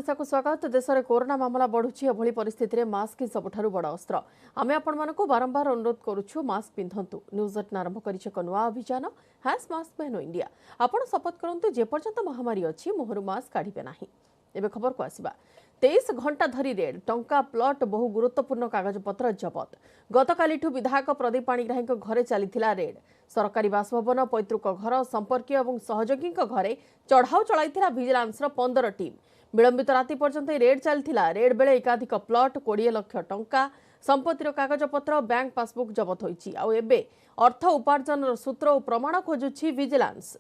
ओडिशा को स्वागत। देश में कोरोना मामला बढ़ुची एभली परिस्थिति में मास्क ही सबुठारु बड़ अस्त्र। आमे आपनमानकु बारंबार अनुरोध करूछु मास्क पिंधंतु। न्यूज 8 आरंभ करिছে एक नवा अभियान #मास्क पहनो इंडिया। आपण शपथ करंतु जे पर्यंत महामारी अछि मुहरु मास्क काढिबे नाही। एबे खबर को आसीबा 23 घंटा धरी रेड टंका प्लट बहु गुरुत्वपूर्ण कागजपत्र जबत। गतकालिठु विधायक प्रदीप पाणिग्राही घरे चलीथिला रेड। सरकारी बासभवन पैतृक घर संपर्क और सहयोगी घरे चढ़ाऊ चलाइथिला विजिलेंस 15 टीम। विलंबित राति पर्यंत रेड चलथिला। रेड बेले एकाधिक प्लट 20 लाख टंका संपत्तिर कागजपत्र बैंक पासबुक जबत होईछि। आ एबे अर्थ उपार्जन सूत्र और प्रमाण खोजुछि विजिलेंस।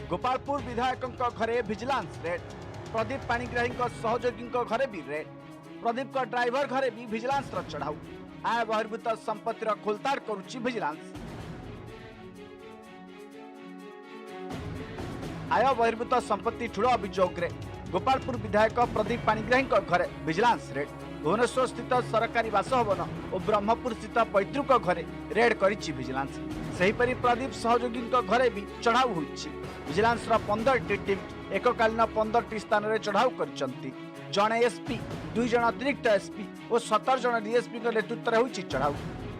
गोपालपुर विधायक घरे विजिलेंस रेड। प्रदीप पाणिग्राही सहयोगी घरे भी रेड। प्रदीप ड्राइवर घरे भी विजिलेंस चढ़ाऊ। आय बहिर्भूत संपत्तिर खोलताड़ करुच्ची विजिलेंस। आय बहिर्भूत संपत्ति ठूल अभियोग गोपालपुर विधायक प्रदीप पाणिग्राही घरे विजिलेंस रेड। भुवनेश्वर स्थित सरकारी बासभवन और ब्रह्मपुर स्थित पैतृक घरे रेड करिछि विजिलेंस। सेहीपरि प्रदीप सहयोगी घरे भी चढ़ाऊ होइछि। विजिलेंस 15 टीम एककालीन 15 स्थान में चढ़ाऊ करछंती। जणे एसपी 2 जण अतिरिक्त एसपी और 17 जण डीएसपी नेतृत्व में होइछि चढ़ाऊ।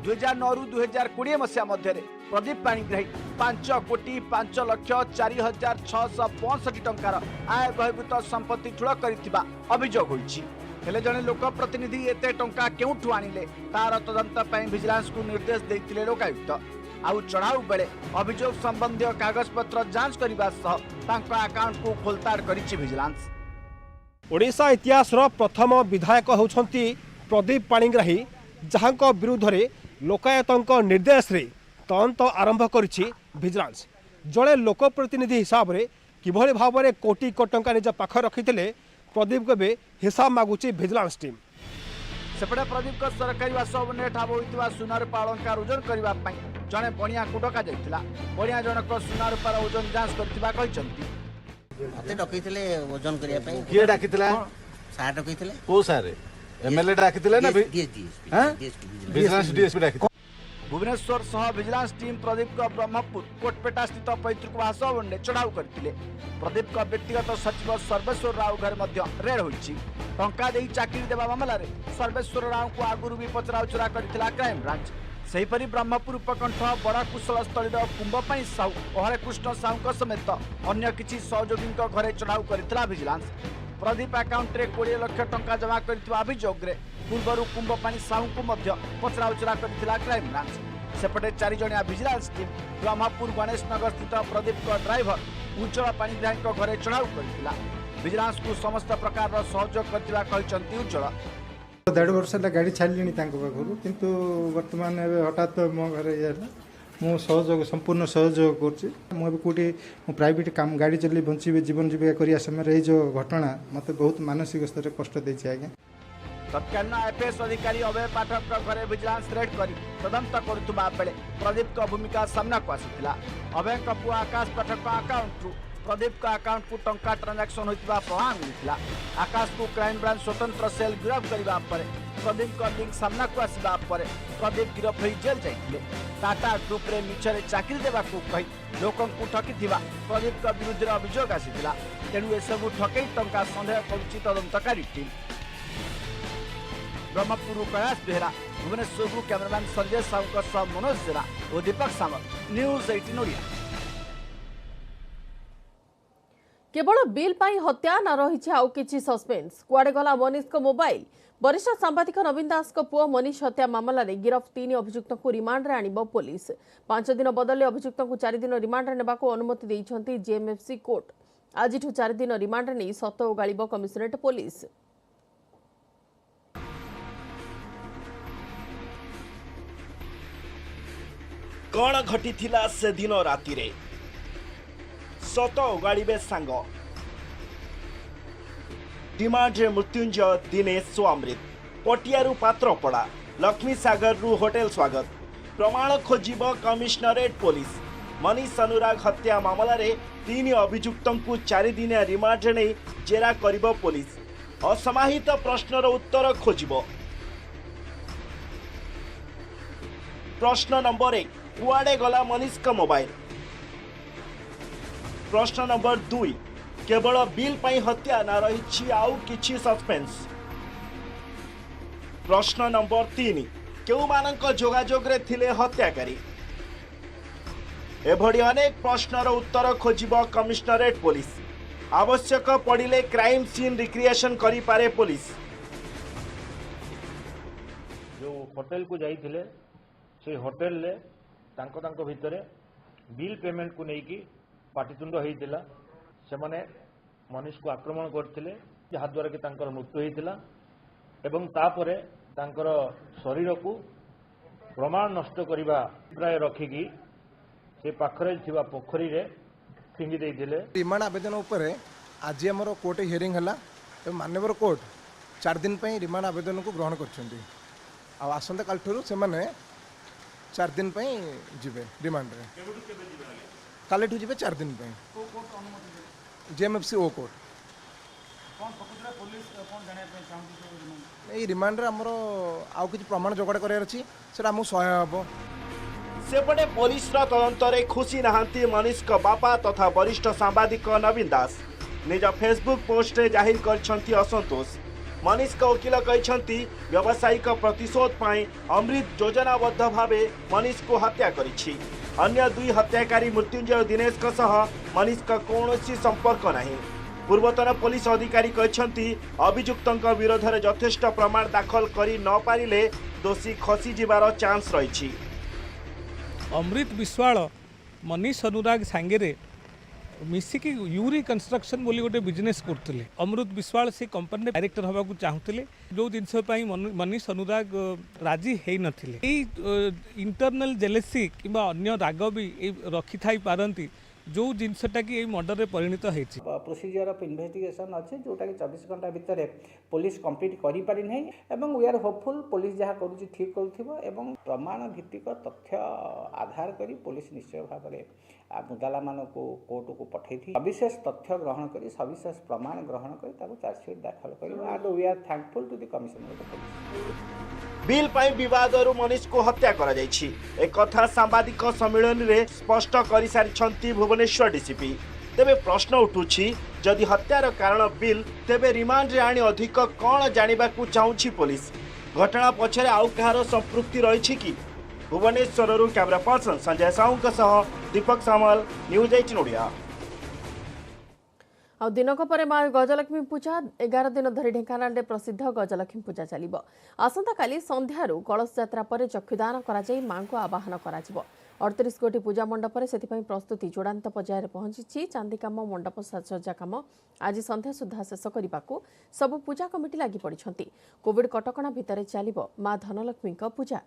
2009 रु 2020 मसीहा मध्य प्रदीप पाणिग्राही 5,05,04,665 टंकार आय बहिर्भूत संपत्ति ठूल करिथिबा अभियोग होइछि। हेले जणे लोक प्रतिनिधि एते टंका केउठु आनिले तार तदंत पई विजिलेंस को निर्देश दैथिले लोकायुक्त। आउ चढ़ाऊ बेले अभियोग संबंधी कागजपत्र जांच करने अकाउंट को खोलताड़ करिछि विजिलेंस। ओडिशा इतिहास प्रथम विधायक होउछंती प्रदीप पाणिग्राही, जहां विरुद्ध रे लोकायत निर्देश रे तदंत आरंभ करिछि विजिलेंस। जड़े लोकप्रतिनिधि हिसाब रे किभली भाव में कोटी कोटी टंका निज पाख रखिथिले प्रदीप के हिसाब मागुछि विजिलेंस टीम। सेपटे प्रदीप सरकारी बासभवन ठाब होइतिबा सुना रूपा अलंकार ओजन करने जड़े बणिया को डक जाइतिला। बणिया जनक सुना रूपार ओजन जांच करथिबा कहिसंती। मते डकैथिले ओजन करिया पई। किए डाकितिला? सार डकैथिले। को सारे एमएलए डाकितिले ना डीएसपी विजिलेंस डीएसपी डाकितिले। भुवनेश्वर सह विजिलेंस टीम प्रदीप ब्रह्मपुर कोटपेटा स्थित पैतृक बासभवन में चढ़ाऊ करथिले। प्रदीप व्यक्तिगत सचिव सर्वेश्वर राव घर मध्य रेड होइछि। टंका देई चाकरी देबा मामला रे सर्वेश्वर राव को आगुरु भी पचराउचरा करथिला क्राइम ब्रांच। सेहीपरि ब्रह्मपुर उपकंठ बड़ा कुशल स्थलीर कुंभपाणी साहू और हरे कृष्ण साहू समेत अन्य किछि सहयोगी घरे चढ़ाऊ करथिला विजिलेंस। प्रदीप अकाउंट रे 20 लाख टंका जमा करथिबा अभियोग रे पूर्वरु कुंभपाणी साहू को मध्य पचराउचरा करथिला क्राइम ब्रांच। सेपटे 4 जणिया विजिलेंस टीम ब्रह्मपुर गणेश नगर स्थित प्रदीप ड्राइवर उज्जवल पाणिग्राही घरे चढ़ाऊ करथिला। विजिलेंस को समस्त प्रकार सहयोग करथिला कहिसंती उज्जवल। 1.5 वर्ष गाड़ी छाड़ी पाखु किंतु वर्तमान हठात मो घर मु सहयोग संपूर्ण सहयोग करोटी प्राइवेट काम गाड़ी चल बंची जीवन जीविका करने समय जो घटना मत बहुत मानसिक स्तर कष्ट देछि। आज्ञा तत्कालीन आईपीएस अधिकारी अभय पाठक घरे विजिलेंस रेड करी तदंत करुवा बेले प्रदीप भूमिका सामना को आसाला। अभय पुआ आकाश पाठक अकाउंट प्रदीप अकाउंट को टंका ट्रांजैक्शन होता प्रमाण मिलता। आकाश को क्राइम ब्रांच स्वतंत्र सेल गिरफ्त करने प्रदीप लिंक सामना को आसवा प्रदीप गिरफ्त हो जेल जाते। टाटा ग्रुप रे मिछरे चाकरी देवाकू कही लोकन को ठकी प्रदीप विरुद्ध अभियोग आसीला। तेणु एसबू ठकई टंका सन्देह करुच्ची तदंतकारी टीम। ब्रह्मपुर कैलाश बेहरा, भुवनेश्वर कैमरामैन संजय साहू मनोज जेना और दीपक सामल, न्यूज 18 ओडिया। केवल बिल पाई हत्या न रही आउ किछि सस्पेंस। कुआडे गला मनीष को मोबाइल। वरिष्ठ सांबादिक नवीन दास को पुओ मनीष हत्या मामला रे गिरफ 3 अभियुक्त को रिमांड रे आनिबो पुलिस। 5 दिन बदले अभियुक्त को 4 दिन रिमांड रे नेबाको अनुमति दैछंती जेएमएफसी कोर्ट। आजिठु 4 दिन रिमांड रे नै सत ओ गालिबो कमिशनरेट पुलिस। कौन घटी से दिन राति रे सत उगाड़े सांग डिमांड रे मृत्युंजय दिनेश स्वामृत पटियारू पात्रपड़ा लक्ष्मी सागर रु होटेल स्वागत प्रमाण खोजिब कमिशनरेट पुलिस। मनीष अनुराग हत्या मामला रे 3 अभियुक्त को 4 दिनिया रिमांड नहीं जेरा करिब पुलिस। असमाहित प्रश्नर उत्तर खोजिब। प्रश्न नंबर 1 कुआडे गला मनीष का मोबाइल। प्रश्न नंबर 2 केवल बिल पाई हत्या ना रही आउ किछि सस्पेंस। प्रश्न नंबर 3 केउ मानक जोगाजोग रे थिले हत्याकारी। एभଳି अनेक प्रश्नर उत्तर खोजिब कमिश्नरेट पुलिस। आवश्यक पड़िले क्राइम सीन रिक्रिएशन करि पारे पुलिस। जो होटेल को जाइथिले से होटेल ले तांको भितरे बिल पेमेंट को लेकिन पाटितुंड होइतिला। से माने मनीष को आक्रमण करथिले जहा द्वारा कि तांकर मृत्यु होइतिला एवं तापरे तांकर शरीर को प्रमाण नष्ट करिबा प्राय रखिकी से पाखरे थिबा पोखरी रे फिंगी देइथिले। रिमांड आवेदन उपर आज आमर कोर्ट हियरिंग है मान्यवर कोर्ट 4 दिन पर रिमांड आवेदन को ग्रहण करछंती। आसंता काल ठुरु से माने 4 दिन पर जिबे रिमांड रे काले ठु जिबे 4 दिन पर जेएमएफसी ओ कोर्ट। এই রিমান্ডরে আমার আউ কিছু প্রমাণ যোগাড় করার আছে সেটা আমু সহায় হব। सेपटे पुलिस तदंतरे खुशी नहांती मनीष का बापा तथा वरिष्ठ सांबादिक नवीन दास निज फेसबुक पोस्ट रे जाहिर करछंती असंतोष। मनीष का वकील कहछंती व्यावसायिक प्रतिशोध पाई अमृत योजनाबद्ध भावे मनीष को हत्या करिछि। अन्य 2 हत्याकारी मृत्युंजय दिनेश का सह मनीष का कौनसी संपर्क नहीं। पूर्वतन पुलिस अधिकारी कहछंती अभियुक्तଙ୍କ विरोध में यथेष्ट प्रमाण दाखल करि न पारिले दोषी खसी जिबार चांस रहिछि। अमृत विश्वाल मनीष अनुराग सांगे मिसिकी यूरी कंस्ट्रक्शन बोली गोटे बिजनेस करते। अमृत विश्वाल से कंपनी डायरेक्टर हवा को चाहूले जो जिनस मनीष अनुराग राजी है नथिले। इंटरनल जेलेसी कि अन्य राग भी रखी थाई पारंती जो जिनसटा कि मर्डर रे परिणत होइछि। प्रोसीजर ऑफ इन्वेस्टिगेशन अच्छे जोटा कि 24 घंटा भितर पुलिस कंप्लीट करि पारि नै एवं वी आर होपफुल पुलिस जहाँ करूछि ठीक करूथिबो एवं प्रमाण भित्तिक तथ्य आधार करी पुलिस निश्चय भाव में मुदाला मान को कोर्ट को पठै थी सविशेष तथ्य ग्रहण करी सविशेष प्रमाण ग्रहण करी ताको चार्जशीट दाखल करिबो and we are thankful to the commissioner of police. Bill पाई विवादरू मनीष को हत्या करा जाइछि एक कथा सांबादिक सम्मेलन रे स्पष्ट करि सारिछंती भुवनेश्वर डीसीपी। तेबे प्रश्न उठुछि जदि हत्यार कारण बिल तेबे रिमांड रे आनी अधिक कोन जानिबा को चाहूछि पुलिस। घटना पछरे आउ कहार संपृक्ति रहिछि कि। भुवनेश्वररू कैमरा पर्सन संजय साहू के सह दीपक सामल न्यूज 18 ओडिया। आ दिनक परे माँ गजलक्ष्मी पूजा 11 दिन धरी ढेंकानाल प्रसिद्ध गजलक्ष्मी पूजा चलिब। आसंता काली संध्यारू कलश यात्रा पर चक्षुदान कराई मां को आवाहन कराजिब। 38 गोटी पूजा मंडप से प्रस्तुति चूड़ांत पर्यायर पहुंची। चांदी काम मंडप साजसज्जा काम आज संध्या सुधा शेष करने को सबु पूजा कमिटी लगी पड़ी। कोविड कटकणा भितर चलिब मां धनलक्ष्मी पूजा।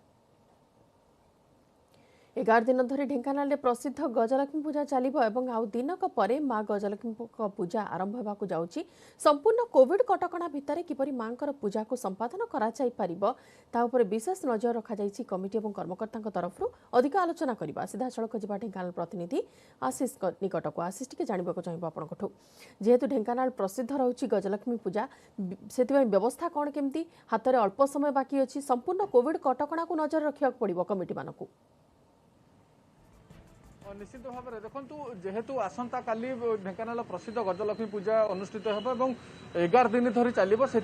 11 दिन धरी ढेंकानाल प्रसिद्ध गजलक्ष्मी पूजा चलिब एवं आउ दिनक परे मां गजलक्ष्मी पूजा आरंभ होगाकू जाउची। संपूर्ण कोविड कटकणा भितर किपरि मांकर पूजा को संपादन करा जाई परिबो ता उपरे विशेष नजर रखा जाईची कमिटी एवं कर्मकर्तांक तरफरु अधिक आलोचना करबा। सीधा सड़क जिबा ढेंकानाल प्रतिनिधि आशीष निकट को आशीष टिके जानिबाकू चाहिबो आपनकठू जेहेतु ढेंकानाल प्रसिद्ध रहउची गजलक्ष्मी पूजा सेतिबा व्यवस्था कोन केमती हातरे अल्प समय बाकी अछि संपूर्ण कोविड कटकणा को नजर रखिया पड़िबो कमिटी मानकू। निश्चित भाव में देखु जेहेतु आसंता काली ढेंकानाल प्रसिद्ध गजलक्ष्मी पूजा अनुष्ठित होब और 11 दिन धरी चलो से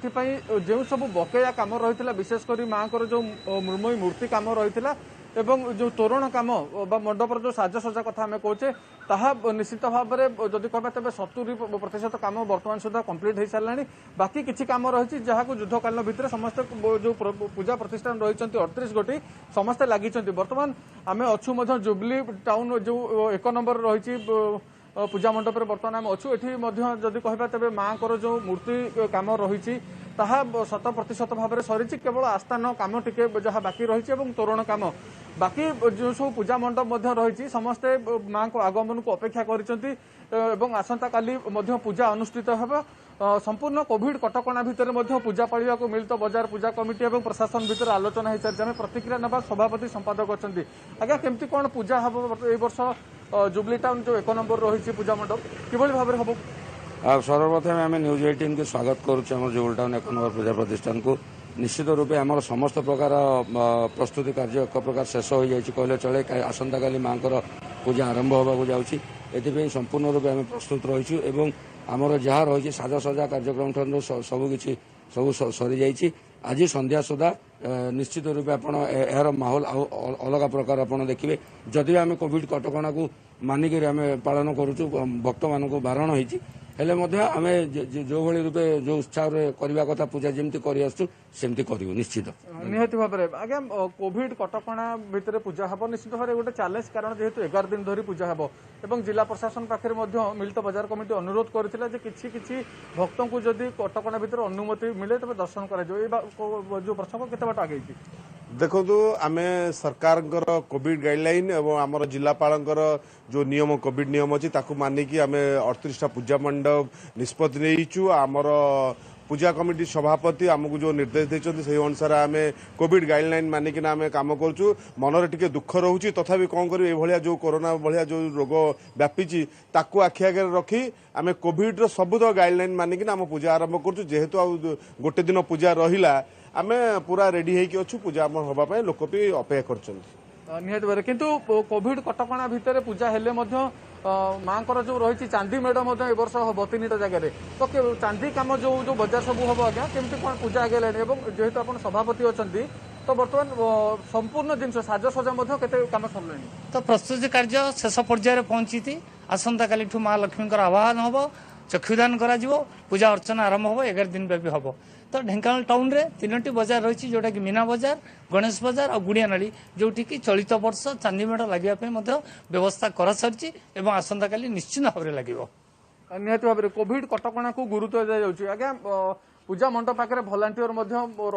जो सब बकेया कम रही विशेषकर माँ जो मृण्मयी मूर्ति कम रही एवं जो तोरण कम मंडपर जो साजसज्जा कथा आम कहे ताहा निश्चित भाव में जदि कह तेज 70% कम बर्तमान सुधा कंप्लीट हो सारे बाकी किसी कम रही जहाँ युद्धकालीन भितर समस्त जो पूजा प्रतिष्ठान रही 38 गोटी समस्ते लगी बर्तमान आम अच्छु जुबली टाउन जो 1 नंबर रही पूजा मंडप बर्तमान आम अच्छु ये जदि कह तेज माँ को जो मूर्ति कम रही ताहा 100% भाव में सरी केवल आस्थान कम टिके जहाँ बाकी रही तोरण कम बाकी जो सब पूजा मंडप रही समस्ते माँ को आगमन को अपेक्षा कर आसंता काली पूजा अनुष्ठित होब। संपूर्ण कोविड कटकणा भितर पूजा पालिया को मिलित बजार पूजा कमिटी और प्रशासन भितर आलोचना हो सारी आम प्रतिक्रिया नवा सभापति संपादक अच्छा आज्ञा केमती कौन पूजा हम ए वर्ष जुबली टाउन जो 1 नंबर रही पूजा मंडप किभली भाव में हम सर्वप्रथम आम न्यूज 18 को स्वागत करुँ जुबली टाउन 1 नंबर पूजा प्रतिष्ठान को निश्चित रूपे आमर समस्त प्रकार प्रस्तुति कार्य एक प्रकार शेष हो जाए कहले चले आसंता काली माँ पूजा आरंभ होगा जाऊँगी एथि संपूर्ण रूपे आम प्रस्तुत रहीचु एवं आमर जहाँ रही साजसजा कार्यक्रम ठूँ सबकि सब सरी जाइए आज संध्या सुधा निश्चित रूपे आपण यार माहौल अलग प्रकार आपड़ देखिए जदि आम कोविड कटकणा को मानिक आम पालन करुचु भक्त मान बारण होती हेले आम जो भली रूपे जो उत्साह करने कथा पूजा जमी करमती करूँ निश्चित निहती भाव में आज्ञा कोविड कटकणा भितर पूजा हम निश्चित भाव गोटे चैलेंज कारण जेहेतु 11 दिन धरी पूजा हम एवं जिला प्रशासन पाखे मिलित बजार कमिटी अनुरोध करथिला जे किछि भक्तों को जदि कटकणा भितर अनुमति मिले तबे दर्शन करा जो प्रसंग केते बाट आगे देखो आम सरकार कोविड गाइडलाइन और आम जिलापाल जो नियम कोविड नियम अच्छी ताकू मानिकी आम 38टा पूजा मंडप निष्पत्ति नहीं आमर पूजा कमिटी सभापति आमको जो निर्देश देते से अनुसार आम कोविड गाइडलाइन मानिकिना आम कम करूँ मनरे टिके दुख रोचे तथापि कौन कर जो कोरोना भाया जो रोग व्यापी ताकू आखि आगे रखी आम कोविड सबुत गाइडलाइन मानिकिना आम पूजा आरंभ करूँ जेहेतु आ गोटे दिन पूजा रहिला आम पूरा रेडी होगी अच्छु पूजा आम हाँपा लोक भी अपेक्षा कर निहत भाव किंतु कोविड कटकणा भितर पूजा हेले माँ जो रही चांदी मेढ़ ए वर्ष हम 3टा जगह तो चांदी कम जो जो बजार सब हम आज्ञा केमती कौन पूजा आगे जेहेतु आप सभापति अच्छा तो बर्तमान संपूर्ण जिन साजसजा केते कम सरले तो प्रस्तुति कार्य शेष पर्यायर पहुंची आसंता काली माँ लक्ष्मी आह्वान हम चक्षुदान करा पूजा अर्चना आरंभ हम 11 दिन व्यापी हम तो ढेंकानाल टाउन रे 3टी बजार रही जोटा कि मीना बजार गणेश बजार और गुड़ियानाड़ी जोटी कि चलित वर्ष चांदी मेढ़ लगे व्यवस्था कर सारी आसंता काली निश्चित भाव में लगे निहत भाव में कोविड कटकणा को गुरुत्व दिया आज्ञा पूजा मंडप पाखे भलांटियर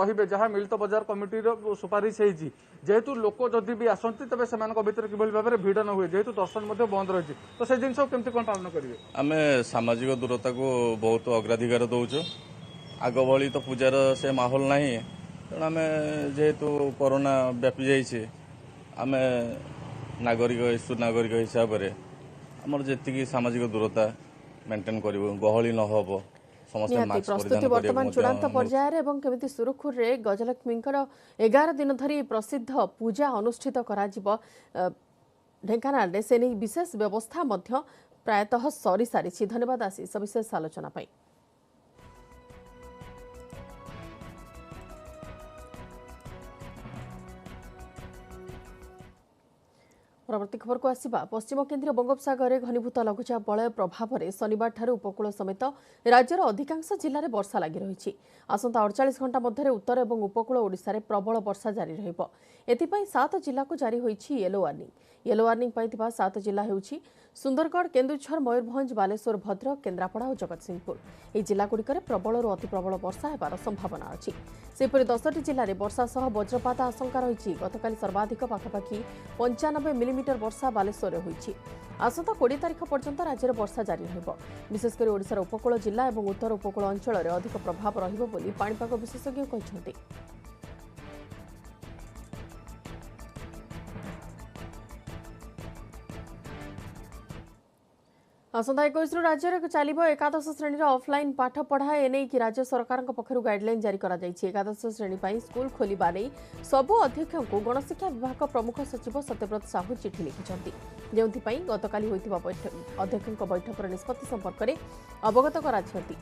रे जहाँ मिलित बजार कमिटी सुपारिश होती जेहेतु लोक जदि भी आसती तेज से कि भाव में भिड़ न हुए जेहेतु दर्शन बंद रही तो से जिन केमती कौन पालन करेंगे आम सामाजिक दूरता को बहुत अग्राधिकार दौचु आग भली तो पूजार से माहौल नहीं तेणु आम जेहेतु कोरोना व्यापी जाइए आम नागरिक सुनागरिक हिसाब से आमर जी सामाजिक दूरता मेंटेन कर गहली न हो प्रस्तुति वर्तमान चूड़ांत पर्यायर एवं केमिति सुरुखुर रे गजलक्ष्मी 11 दिन धरी प्रसिद्ध पूजा अनुष्ठित करा जिवो ढेंकानाल रे से विशेष व्यवस्था मध्य प्रायतः सरी सारी धन्यवाद आसी सविशेष आलोचना पाई। परवर्ती खबर को आसिबा पश्चिम केन्द्रीय बंगोपसागर में घनीभूत लघुचाप बलय प्रभाव में शनिवार उपकूल समेत राज्यर अधिकांश जिले में वर्षा लगी रही आसंता 48 घंटा मध्य उत्तर और उपकूल ओडिशा रे प्रबल वर्षा जारी रहिबो एथिपाई 7 जिला को जारी होईछि येलो वार्निंग पाइथिबा 7 जिला हेउछि सुंदरगढ़ केन्दुझर मयूरभंज बालेश्वर भद्रक केन्द्रापड़ा और जगतसिंहपुर ଏହି ଜିଲ୍ଲାଗୁଡ଼ିକରେ ପ୍ରବଳରୁ ଅତି ପ୍ରବଳ ବର୍ଷା ହେବାର ସମ୍ଭାବନା ଅଛି। ସେହିପରି 10ଟି ଜିଲ୍ଲାରେ ବର୍ଷା ସହ ବଜ୍ରପାତ ଆଶଙ୍କା ରହିଛି। ଗତକାଲି ସର୍ବାଧିକ ପାଖାପାଖି 95 ମିଲିମିଟର ବର୍ଷା ବାଲେଶ୍ୱରରେ ହୋଇଛି। ଆସନ୍ତା 20 ତାରିଖ ପର୍ଯ୍ୟନ୍ତ ରାଜ୍ୟରେ ବର୍ଷା ଜାରି ରହିବ। ବିଶେଷକରି ଓଡ଼ିଶାର ଉପକୂଳ ଜିଲ୍ଲା ଏବଂ ଉତ୍ତର ଉପକୂଳ ଅଞ୍ଚଳରେ ଅଧିକ ପ୍ରଭାବ ରହିବ ବୋଲି ପାଣିପାଗ ବିଶେଷଜ୍ଞ କହିଛନ୍ତି। आसंता 21 राज्य में चलो एकादश श्रेणी ऑफलाइन पाठ पढ़ा एने कि राज्य सरकार पक्षर गाइडलाइन जारी करा जायछि। एकादश श्रेणी पर स्कूल खोलिबा नै सबु अध्यक्षों को गणशिक्षा विभाग प्रमुख सचिव सत्यव्रत साहू चिठी लिखिछन्ति जेउथिपाई गतकाली होइतिबा अध्यक्षों बैठक निष्पत्ति संपर्क में अवगत कराछन्ति।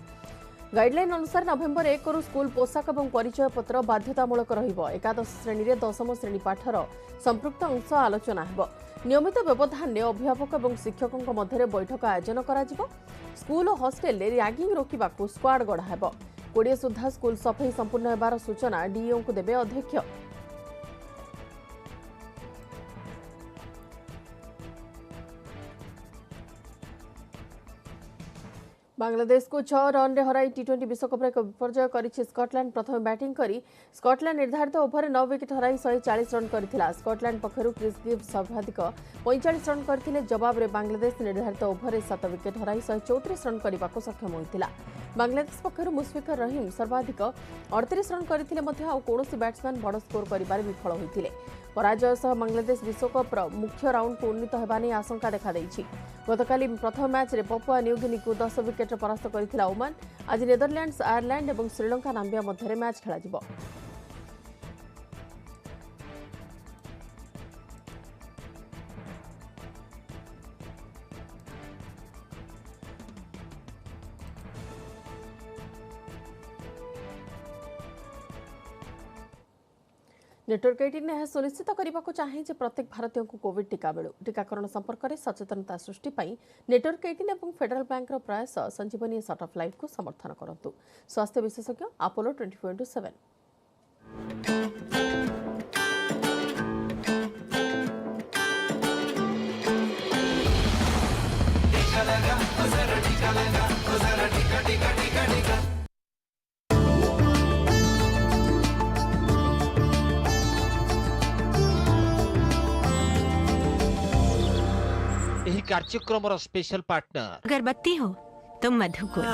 गाइडलाइन अनुसार नवेम्बर 1 रु स्कूल पोशाक और परिचय पत्र बाध्यतामूलक रहिबो। एकादश श्रेणी में 10म श्रेणी पाठर संपृक्त अंश आलोचना हेबो। नियमित व्यवधान अभिभावक और शिक्षकों मध्य बैठक आयोजन करा स्कूल और हॉस्टेल रैगिंग रोकने स्क्वाड गढ़ा 20 सुधा स्कूल सफाई संपूर्ण होबार सूचना डीईओ को देबे अध्यक्ष। बांग्लादेश को 6 रन हराई टी20 विश्वकप विपर्जय करिछि स्कॉटलैंड। प्रथम बैटिंग करी स्कॉटलैंड निर्धारित ओभर 9 विकेट हराई 140 रन करथिला। स्कॉटलैंड पक्षरु क्रिस गिब्स सर्वाधिक 45 रन करथिले। जवाब रे बांग्लादेश निर्धारित ओभर 7 विकेट हराई 134 रन करने को सक्षम होइतिला। बांग्लादेश पक्षरु मुशफिकुर रहीम सर्वाधिक 38 रन करथिले मध्य आ कोनोसी बैट्समैन बड़ स्कोर करिबार विफल होइतिले। पराजय सह बांग्लादेश विश्वकप मुख्य राउंड को उन्नीत होगा नहीं आशंका देखा देइछि। गतकाली प्रथम मैच रे पपुआ न्यूगिनी को 10 विकेट परास्त करथिला ओमान। आज नेदरलैंड्स आयरलैंड और श्रीलंका नाम्बिया मध्य मैच खेला जिवो। नेटवर्क 18 यह सुनिश्चित करने को चाहे जे प्रत्येक भारतीय को कोविड टीका मिलू। टीकाकरण संपर्क में सचेतनता सृष्टि पाई नेटवर्क 18 और फेडरल बैंक प्रयास संजीवनी शॉर्ट ऑफ लाइफ को समर्थन करंतु। स्वास्थ्य विशेषज्ञ अपोलो 24/7। ଏହି କାର୍ଯ୍ୟକ୍ରମର ସ୍ପେଶାଲ ପାର୍ଟନର अगरबत्ती हो तो मधुकुल।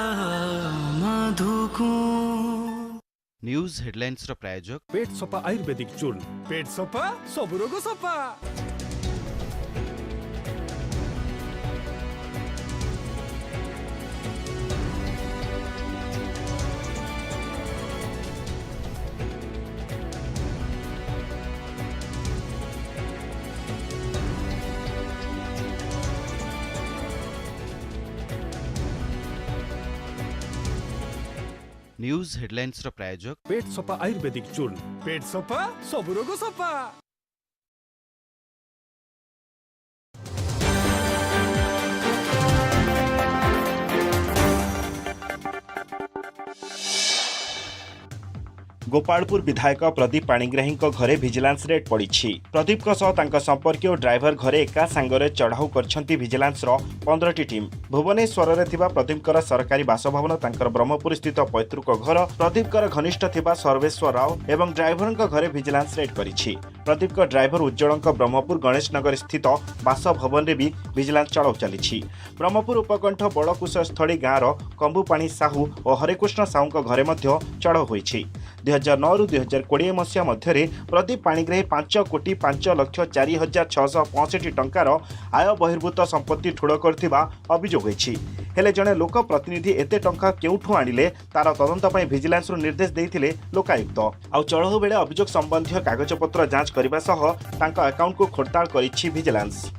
न्यूज हेडलाइंस रो प्रायोजक पेट सफा आयुर्वेदिक चूर्ण। पेट सफा सब रोग सफा। न्यूज हेडलाइंस रो प्रायोजक पेट सफा आयुर्वेदिक चूर्ण। पेट सफा सब रोग सफा। गोपालपुर विधायक प्रदीप पाणिग्राही घरे विजिलेंस रेड पड़ी। प्रदीप संपर्क और ड्राइवर घरे एका सांगरे चढ़ाऊ कर विजिलेंस 15टी टीम। भुवनेश्वर में प्रदीप सरकारी बासभवन तांकर ब्रह्मपुर स्थित पैतृक घर प्रदीप घनिष्ठ थिबा सर्वेश्वर राव एवं ड्राइवर घरे विजिलेंस रेड करिछि। प्रदीप ड्राइवर उज्जवल ब्रह्मपुर गणेश नगर स्थित बासभवन में भी विजिलेंस चढ़ाऊ चली। ब्रह्मपुर उपकंठ बड़कुशस्थली गाँव कंबुपाणी साहू और हरेकृष्ण साहू घरे चढ़ाऊ होइछि। 2009 ରୁ 2020 मसीहा मध्य प्रदीप पाणिग्राही 5,05,04,665 टंकार आय बहिर्भूत संपत्ति ठूड़ करथिबा अभियोग होइछि। हेले जणे लोक प्रतिनिधि एते टंका केउठु आनिले तार तदंत पई विजिलेंस निर्देश देइथिले लोकायुक्त। आ चढ़ाऊ बेले अभियोग संबंधी कागजपत्र जांच करबा सह तांका अकाउंट को खोलताड़ करिछि विजिलेंस।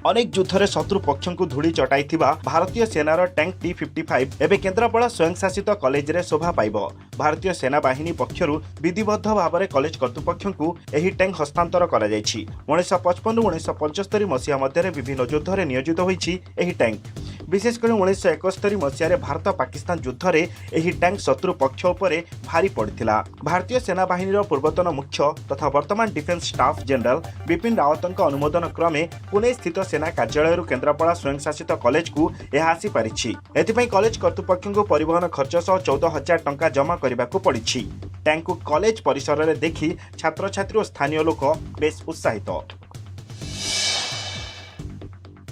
अनेक युद्धरे शत्रु पक्ष को धूली चटाई भारतीय सेनार टैंक T-55 एवं केन्द्रापड़ा स्वयंशासित कॉलेज रे शोभा पाइब। भारतीय सेना बाहिनी पक्षरु विधिबद्ध भाव में कॉलेज कर्तृपक्ष को यह टैंक हस्तांतर कर 1955-1975 मसीहा मध्य विभिन्न युद्धरे नियोजित होइछि एही टैंक। विशेषकर 1971 मसीह भारत पाकिस्तान युद्धरे एही टैंक शत्रु पक्ष उपरे भारी पड़िथिला। भारतीय सेना बाहिनीर पूर्वतन मुख्य तथा वर्तमान डिफेंस स्टाफ जनरल बिपिन रावतଙ୍କ अनुमोदन क्रमे पुणे स्थित सेना कार्यालय केन्द्रापड़ा स्वयंशासित कॉलेज को यह आसी पारिछि। एथिपई कॉलेज कर्तृपक्ष को परिवहन खर्च सह 14,000 टंका जमा करने को पड़िछि। टैंक को कॉलेज परिसर में देखि छात्र छात्री और स्थानीय लोक बेस उत्साहित।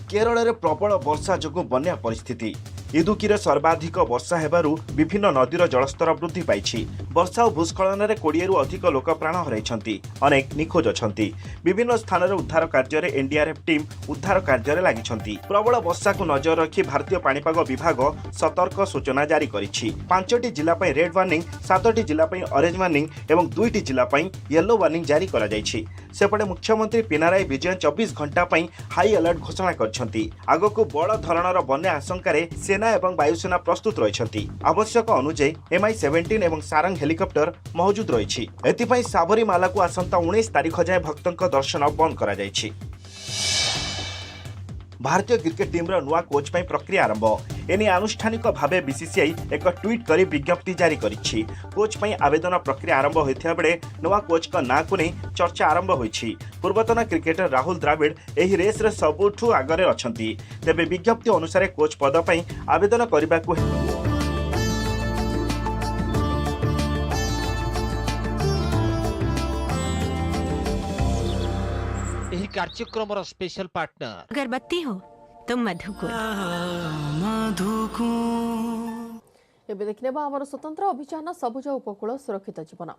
केरल में प्रबल वर्षा जोगु बन्या परिस्थिति। इदुकीरे सर्वाधिक वर्षा हेबारु विभिन्न नदीर जलस्तर वृद्धि पाइछि। वर्षा और भूस्खलन में 20 रु अधिक लोक प्राण हराइछन्ति। अनेक निखोज अछन्ति। विभिन्न स्थान में उद्धार कार्य एनडीआरएफ टीम उद्धार कार्य लागिछन्ति। प्रबल वर्षा को नजर रखी भारतीय पाणीपाग विभाग सतर्क सूचना जारी करिछि। 5टी जिला पई रेड वार्निंग, 7टी जिला पई ऑरेंज वार्निंग एवं 2टी जिला पई येलो वार्निंग जारी करा जाइछि। सेपटे मुख्यमंत्री पिनाराई विजयन 24 घंटा पई हाई अलर्ट घोषणा करछन्ति। आगको बड़ धरणर बन्या आशंकारे सेना एवं वायुसेना प्रस्तुत रहिछन्ति। आवश्यक अनुसार MI-17 एवं सारंग हेलिकॉप्टर मौजूद रहिछि। एथिपई साबरीमाला को आसंता 19 तारिख जाए भक्तों दर्शन बंद करा जाइछि। भारतीय क्रिकेट टीम नुआ कोच पई प्रक्रिया आरंभ। एने आनुष्ठानिक भावे बीसीसीआई एक ट्वीट करी विज्ञप्ति जारी करिछि। कोच पई आवेदन प्रक्रिया आरंभ होइथिया बेले नुआ कोच का ना को नहीं चर्चा आरंभ होइछि। पूर्वतन क्रिकेटर राहुल द्राविड़ एही रेस रे सबुठु आगरे अछंती। तेबे विज्ञप्ति अनुसार कोच पद पई आवेदन करबाकू ଏହି କାର୍ଯ୍ୟକ୍ରମର ସ୍ପେଶାଲ ପାର୍ଟନର अगरबत्ती हो तो मधुकुल। ଏବେ ଦେଖିନେବା ଆମର ସ୍ୱତନ୍ତ୍ର ଅଭିଯାନ ସବୁଜ ଉପକୂଳ ସୁରକ୍ଷିତ ଜୀବନ।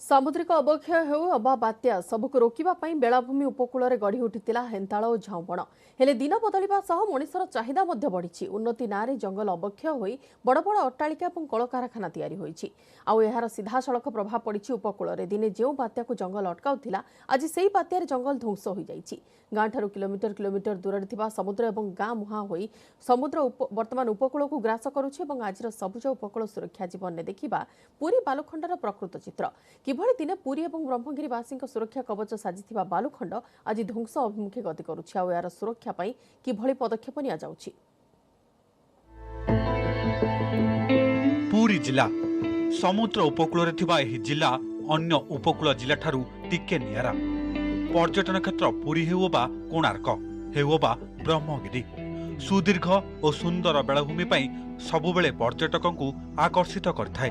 सामुद्रिक अवक्षय हेउ अबा बात्या सबको रोकिबा पई बेलाभूमि उपकूल गढ़ी उठितिला हेन्ताळ ओ झाउबण हेले दिन बदलिबा सह मनिषर चाहिदा मध्ये बढ़िछि। उन्नति नारे जंगल अवक्षय होई बड़ बड़ अट्टालिका और कलकारखाना तैयारी होइछि। आउ एहार सीधासड़क प्रभाव पड़िछि उपकूल दिने जो बात्या को जंगल अटकाउथिला आज सेही बात्यार जंगल ध्वंस होई जाइछि। गाँ ठारू किलोमीटर किलोमीटर दूर थिबा समुद्र और गाँ मुहां होई समुद्र वर्तमान उपकूल को ग्रास करुछि और आज सबुज उपकूल सुरक्षा जीवन ने देखिबा पुरी बालुखंडर प्रकृत चित्र किभଳି दिने पुरी और ब्रह्मगिरीवासी सुरक्षा कवच साजिथिबा बालुखंड आज ध्वंस अभिमुखे गति करुछि। आ यार सुरक्षा पई किभଳି पदक्षेप निया जाउछि। पुरी जिला समुद्र उपकूल थिबा एही जिला अन्य उपकूल जिला ठारू टिके नियारा। पर्यटन क्षेत्र पुरी हेउ बा कोणार्क हेउ बा ब्रह्मगिरी सुदीर्घ और सुंदर बेलाभूमि पई सबुबेले पर्यटकंकु आकर्षित करथाय।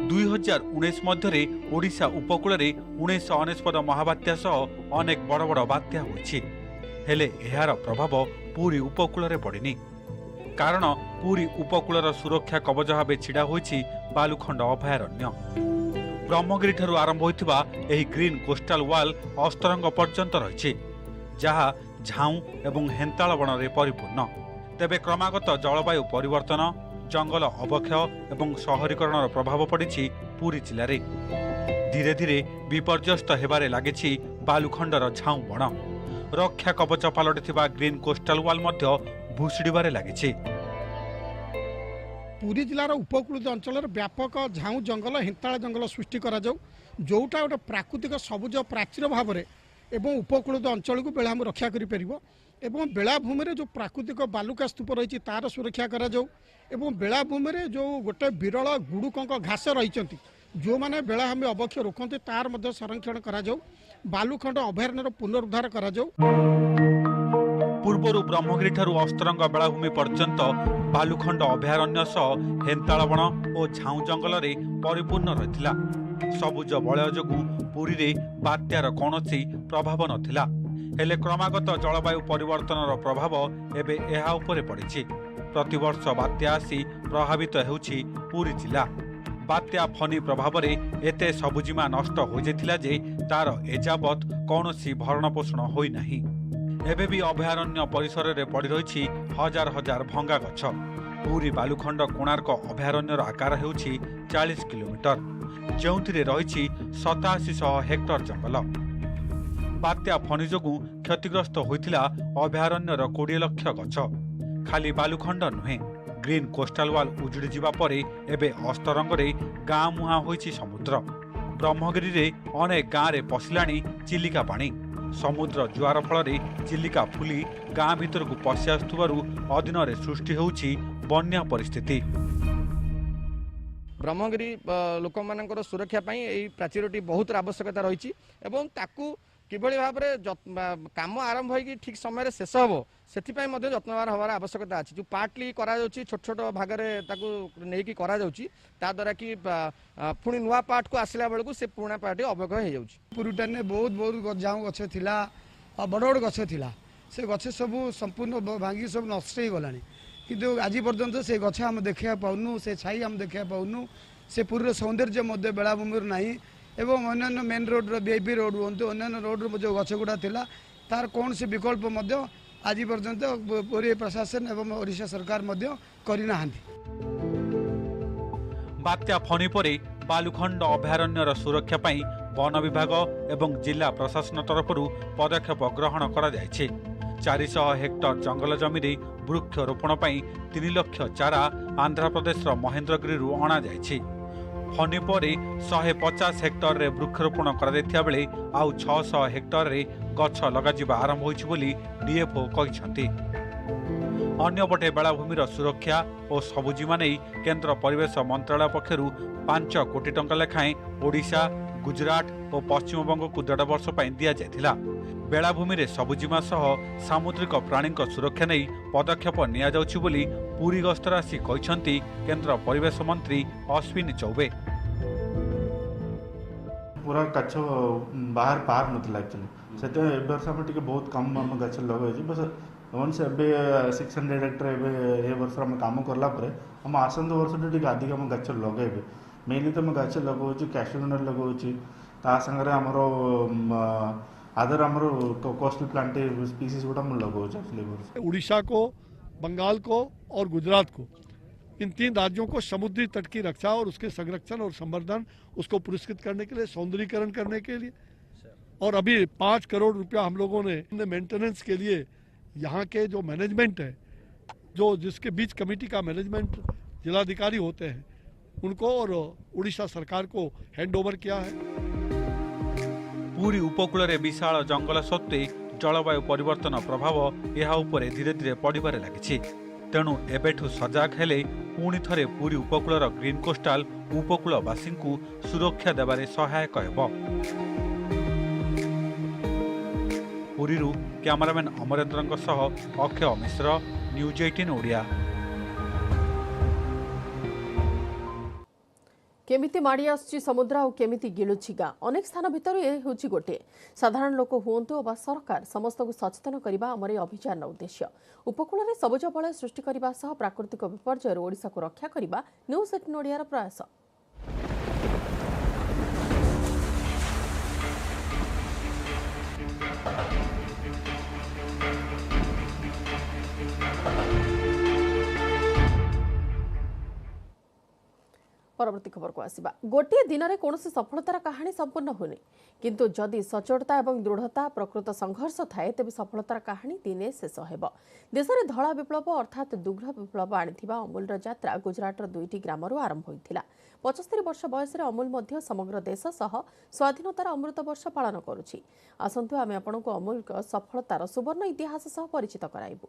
2019 मध्य ओडिशा उपकूल 1999 महाबात्या सह अनेक बड़ बड़ बात्या होइछि। हेले एहार प्रभाव पुरी उपकूल पड़िनी कारण पुरी उपकूलर सुरक्षा कवच भाव छिड़ा होइछि बालुखंड अभयारण्य। ब्रह्मगिरी ठारू आरंभ होइथिबा एही ग्रीन कोस्टाल वाल अस्तरंग पर्यंत रहिछि जहा झाऊ एवं हेन्ताळ बणरे परिपूर्ण। तेबे क्रमागत जलवायु परिवर्तन जंगल अवक्षय एवं शहरीकरण प्रभाव पड़िछि पुरी जिले में। धीरे धीरे विपर्यस्त हेबारे लागिछि बालुखंडर झाऊ बण। रक्षा कवच पालटिथिबा ग्रीन कोस्टाल वाल मध्य भुशुड़िबारे लागिछि। पुरी जिलार उपकूल अंचल व्यापक झाऊ जंगल हेन्ताळ जंगल सृष्टि करा जाऊ जोटा गोटे प्राकृतिक सबुज प्राचीर भाव में एवं उपकूल अंचल को बेलाभूमि रक्षा करि परिबो एवं बेलाभूमि जो प्राकृतिक बालुका स्तूप रही तार सुरक्षा करा जाऊ एवं बेलाभूमि जो गोटे विरल गुड़ुकंक घास रही जो मैंने बेलाभूमि अवक्षय रोकते तार मध्य संरक्षण करा जाऊ बालुखंड अभयारण्यर पुनरुद्धार करा जाऊ। पूर्वरु ब्रह्मगिरी ठारू अस्तरंग बेलाभूमि पर्यंत बालुखंड अभयारण्य सह हेन्ताळ बण और झाऊ जंगल परिपूर्ण रहिथिला। सबुज बलय जोगु पुरी रे बात्यार कौनसी प्रभाव नथिला। हेले क्रमागत जलवायु परिवर्तनर प्रभाव एबे एहा उपरे पड़िछि। प्रतिवर्ष बात्या आसी प्रभावित हेउछि पुरी जिला। बात्या फनी प्रभाव में एते सबुजिमा नष्ट हो जाइथिला जे तार एजाबत कौनसी भरण पोषण होई नाही। एबे भी अभयारण्य परिसर में पड़ी रही हजार हजार भंगा गछ। पुरी बालुखंड कोणार्क अभयारण्यर आकार हेउछि 40 किलोमीटर जोंथिरे रही 8700 हेक्टर जंगल। बात्या फनी जोगु क्षतिग्रस्त होइथिला अभयारण्यर 20 लाख गछ। खाली बालुखंड नुहे ग्रीन कोस्टाल वाल उजुड़ी जिबा परे एबे अस्तरंगरे गाँ मुहां होइछि समुद्र। ब्रह्मगिरी रे अनेक गाँव रे पशिलाणी चिलिका पानी। समुद्र जुआर फल चिलिका फुली गाँ भीतर को पशि आसुथिबारु अधीन सृष्टि होउछि बन्या परिस्थिति। ब्रह्मगिरी लोक मानकर सुरक्षा पाई एई प्राचीरटी बहुत आवश्यकता रही एवं ताकू किभली भाव में काम आरंभ हो ठीक समय शेष हम से जत्नवान हमार आवश्यकता अच्छी जो पार्टली करा छोट छोट भाग में करा द्वारा कि पुणी नुआ पार्ट को आसला बेलू से पुराना पार्ट अवक्षय हो पुरीटा ने बहुत बहुत झाऊ गछ थिला बड़ बड़ गछ थिला से गछ सब संपूर्ण भांगी सब नष्ट हो गलानी किंतु आज पर्यंत से गछ आम देखा पाऊनु से छाई आम देखा पाऊनु से पुरीर सौंदर्य मध्य बेलाभूमि नहीं एवं अन्य मेन रोड वीआईपी रोड हूँ अन्य रोड जो गछगुड़ा थिला तार कौन से विकल्प मध्य आज पर्यंत पुरी प्रशासन एवं ओडिशा सरकार मध्य करना। बात्या फनी परे बालुखंड अभयारण्यर सुरक्षा पाई वन विभाग एवं जिला प्रशासन तरफरु पदक्षेप ग्रहण करा जायछि। 400 हेक्टर जंगल जमी रे वृक्षरोपण पाई 3 लाख चारा आंध्र प्रदेश महेंद्रगिरी अणा जायछि। फनी परे 150 हेक्टर रे वृक्षरोपण करा दैथिया बेले आउ 600 हेक्टर रे गछ लगाजिबा आरंभ होइछि बोली डीएफओ कहिसंती। अन्यपटे बेलाभूमिर सुरक्षा और सबुजिमा नहीं केंद्र परिवेश मंत्रालय पक्षरु 5 कोटी टंका लेखाएं ओडिशा गुजरात और पश्चिमबंग को 1.5 वर्ष दि जाइथिला। बेलाभूमि रे सबुजिमा सह सामुद्रिक प्राणी सुरक्षा नहीं पदक्षेप निया जाउछि बोली पुरी गस्तर आसी कहिसंती केंद्र परिवेश मंत्री अश्विनी चौबे। पूरा गछ बाहर पार नथिला एक्चुअली से वर्ष आम टे बहुत कम आम गछ लगे बस वंस ए 600 हेक्टर ए वर्ष आम कम कला आम आसंत वर्ष टे अधिक आम गछ लगे मेनली तो गछ लगाऊँ कैशू नट लगाऊँ ता सागर आमर आदर आमर कोस्टल प्लांट स्पीसीज गुड़ा मुझे लगाऊँ। उड़ीसा को, बंगाल को और गुजरात को, इन 3 राज्यों को समुद्री तट की रक्षा और उसके संरक्षण और संवर्धन, उसको पुरस्कृत करने के लिए, सौंदर्यीकरण करने के लिए, और अभी 5 करोड़ रुपया हम लोगों ने मेंटेनेंस के लिए यहाँ के जो मैनेजमेंट है, जो जिसके बीच कमेटी का मैनेजमेंट जिलाधिकारी होते हैं, उनको और उड़ीसा सरकार को हैंड ओवर किया है। पूरी उपकूल में विशाल जंगल सत्वे जलवायु परिवर्तन प्रभाव यह उपरे धीरे धीरे पड़िबारे लागिछि। तेणु एबेठु सजाग हेले पुणी थरे पूरी उपकूलर ग्रीन कोस्टाल उपकूलवासी सुरक्षा देबारे सहायक हेब। पुरीरू कैमरामैन अमरेंद्रଙ୍କ सह अक्षय मिश्र, न्यूज 18 ओडिया। केमिति माड़ी आसुची समुद्र और केमिति गिलुची गाँ, अनेक स्थान भितर ये होची गोटे। साधारण लोक हुंतु अबा सरकार समस्त को सचेतन करबा हमर अभियान उद्देश्य। उपकूल में सबुज बलय सृष्टि करबा सह प्राकृतिक विपर्यय ओडिशा को रक्षा करबा न्यूज 18 ओडियार प्रयास। परवर्ती खबर को आसिबा। गोटे दिन में कौन सफलतार कहानी संपूर्ण होनी, किंतु जदि सचोटता और दृढ़ता प्रकृत संघर्ष थाए तेज सफलतार कहानी दिने शेष हेब। देश में धला विप्लव अर्थात दुग्ध विप्लव आनी अमूल यात्रा गुजरात 2टी ग्राम आरंभ होता। 75 वर्ष बयस अमूल मध्य समग्र देश सह स्वाधीनतार अमृत वर्ष पालन करुछि। आसंतु आमे आपनकु अमूल सफलतार सुवर्ण इतिहास सह परिचित कराइबु।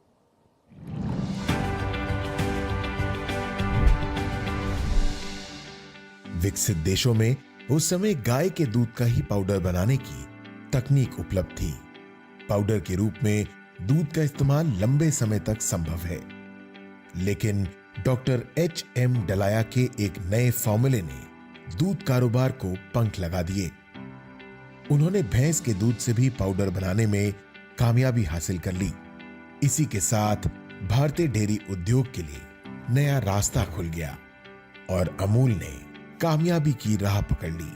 विकसित देशों में उस समय गाय के दूध का ही पाउडर बनाने की तकनीक उपलब्ध थी। पाउडर के रूप में दूध का इस्तेमाल लंबे समय तक संभव है, लेकिन डॉक्टर H.M. डलाया के एक नए फॉर्मूले ने दूध कारोबार को पंख लगा दिए। उन्होंने भैंस के दूध से भी पाउडर बनाने में कामयाबी हासिल कर ली। इसी के साथ भारतीय डेयरी उद्योग के लिए नया रास्ता खुल गया और अमूल ने कामयाबी की राह पकड़ ली।